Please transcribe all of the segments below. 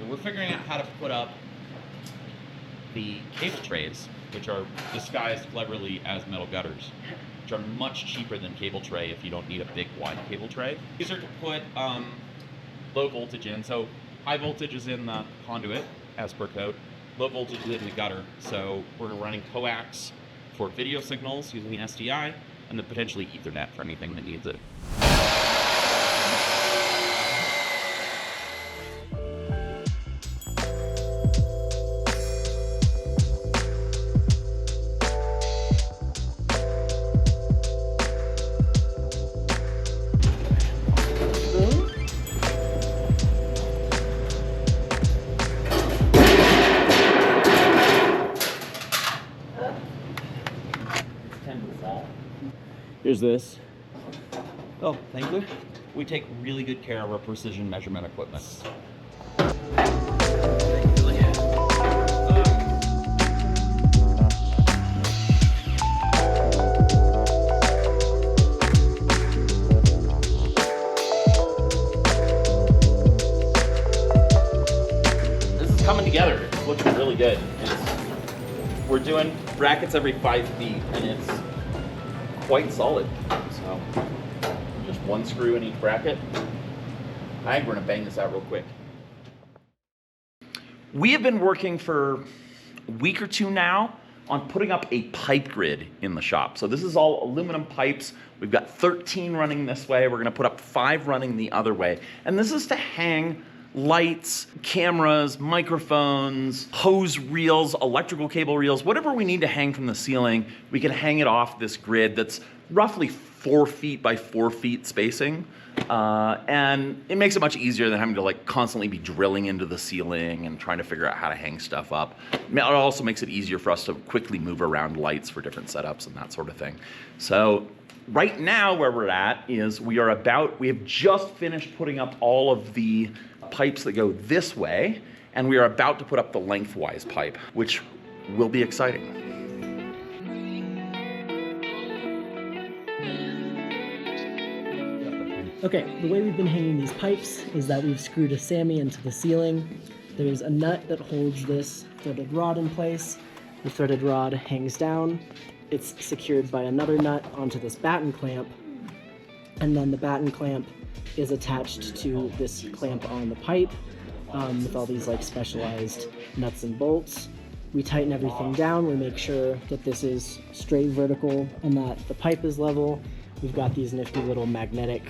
we're figuring out how to put up the cable trays, which are disguised cleverly as metal gutters, which are much cheaper than cable tray if you don't need a big wide cable tray. These are to put low voltage in, so high voltage is in the conduit as per code, low voltage is in the gutter. So we're running coax for video signals using the SDI, and then potentially Ethernet for anything that needs it. Here's this. Oh, thank you. We take really good care of our precision measurement equipment. This is coming together. It's looking really good. We're doing brackets every 5 feet, and it's quite solid. So just one screw in each bracket. I think we're gonna bang this out real quick. We have been working for a week or two now on putting up a pipe grid in the shop. So this is all aluminum pipes. We've got 13 running this way. We're gonna put up 5 running the other way. And this is to hang lights, cameras, microphones, hose reels, electrical cable reels, whatever we need to hang from the ceiling, we can hang it off this grid that's roughly 4 feet by 4 feet spacing. And it makes it much easier than having to like constantly be drilling into the ceiling and trying to figure out how to hang stuff up. It also makes it easier for us to quickly move around lights for different setups and that sort of thing. So right now where we're at is we have just finished putting up all of the pipes that go this way, and we are about to put up the lengthwise pipe, which will be exciting. Okay, the way we've been hanging these pipes is that we've screwed a SAMI into the ceiling. There's a nut that holds this threaded rod in place. The threaded rod hangs down. It's secured by another nut onto this batten clamp, and then the batten clamp is attached to this clamp on the pipe with all these like specialized nuts and bolts. We tighten everything down. We make sure that this is straight vertical and that the pipe is level. We've got these nifty little magnetic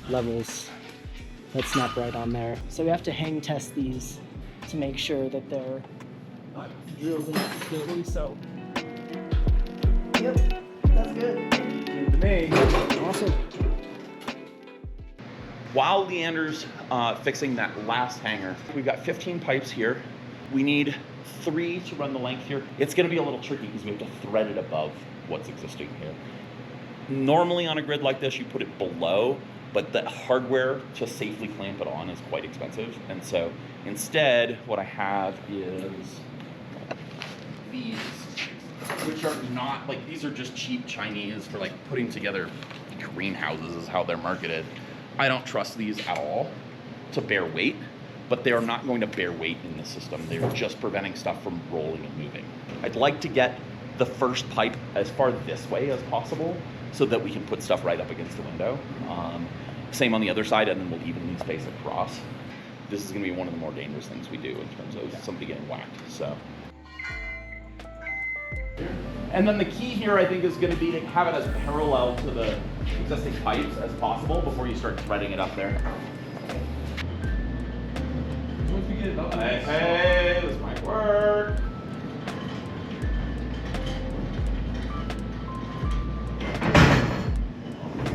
levels that snap right on there. So we have to hang test these to make sure that they're drilled in securely. So, yep, that's good. Good to me. Awesome. While Leander's fixing that last hanger, we've got 15 pipes here. We need 3 to run the length here. It's gonna be a little tricky because we have to thread it above what's existing here. Normally on a grid like this, you put it below, but the hardware to safely clamp it on is quite expensive. And so instead, what I have is these, which are not, like these are just cheap Chinese for like putting together greenhouses is how they're marketed. I don't trust these at all to bear weight, but they are not going to bear weight in the system. They're just preventing stuff from rolling and moving. I'd like to get the first pipe as far this way as possible so that we can put stuff right up against the window. Same on the other side, and then we'll evenly space across. This is gonna be one of the more dangerous things we do in terms of somebody getting whacked, so. And then the key here, I think, is gonna be to have it as parallel to the existing pipes as possible before you start threading it up there. Hey, this might work.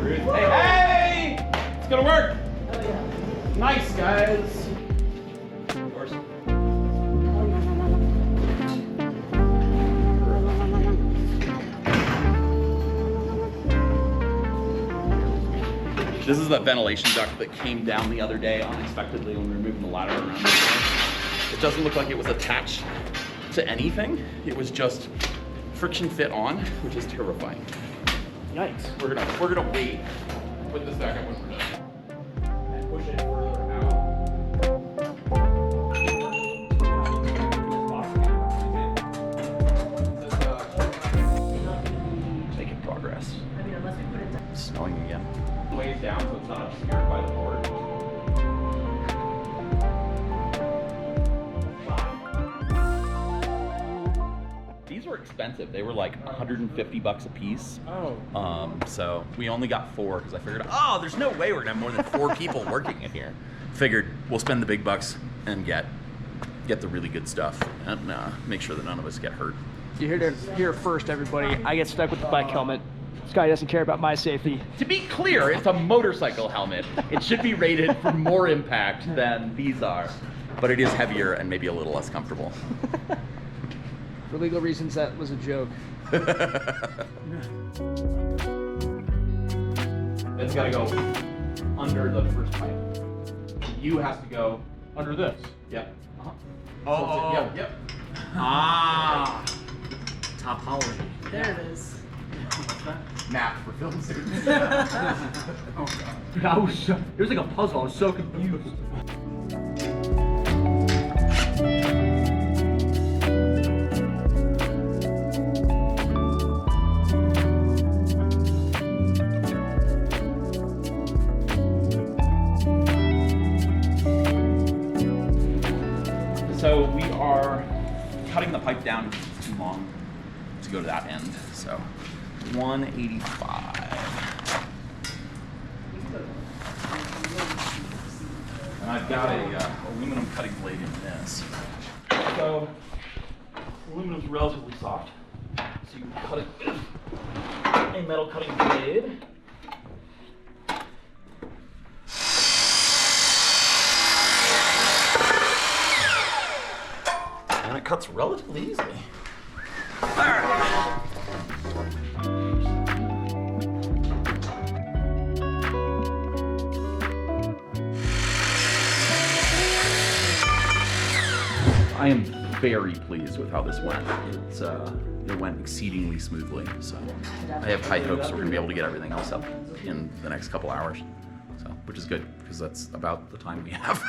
Hey, it's gonna work. Oh, yeah. Nice, guys. Of course. This is the ventilation duct that came down the other day unexpectedly when we were moving the ladder around. It doesn't look like it was attached to anything. It was just friction fit on, which is terrifying. Yikes. We're gonna wait, put this back up when we're done, and push it further out. expensive. They were like 150 bucks a piece. Oh. So we only got 4 because I figured, oh, there's no way we're gonna have more than 4 people working in here. Figured we'll spend the big bucks and get the really good stuff and make sure that none of us get hurt. You heard it here first, everybody. I get stuck with the bike helmet. Scotty doesn't care about my safety. To be clear, it's a motorcycle helmet. It should be rated for more impact than these are, but it is heavier and maybe a little less comfortable. For legal reasons, that was a joke. It's got to go under the first pipe. You has to go Under this. Yep. Oh, Yep. Yep. Ah. Topology. There it is. Math for film students. Oh god. It was like a puzzle. I was so confused. So we are cutting the pipe down because it's too long to go to that end. So 185. And I've got a aluminum cutting blade in this. So aluminum's relatively soft, so you can cut it with a metal cutting blade. And it cuts relatively easily. All right. I am very pleased with how this went. It went exceedingly smoothly. So I have high hopes we're gonna be able to get everything else up in the next couple hours. So, which is good because that's about the time we have.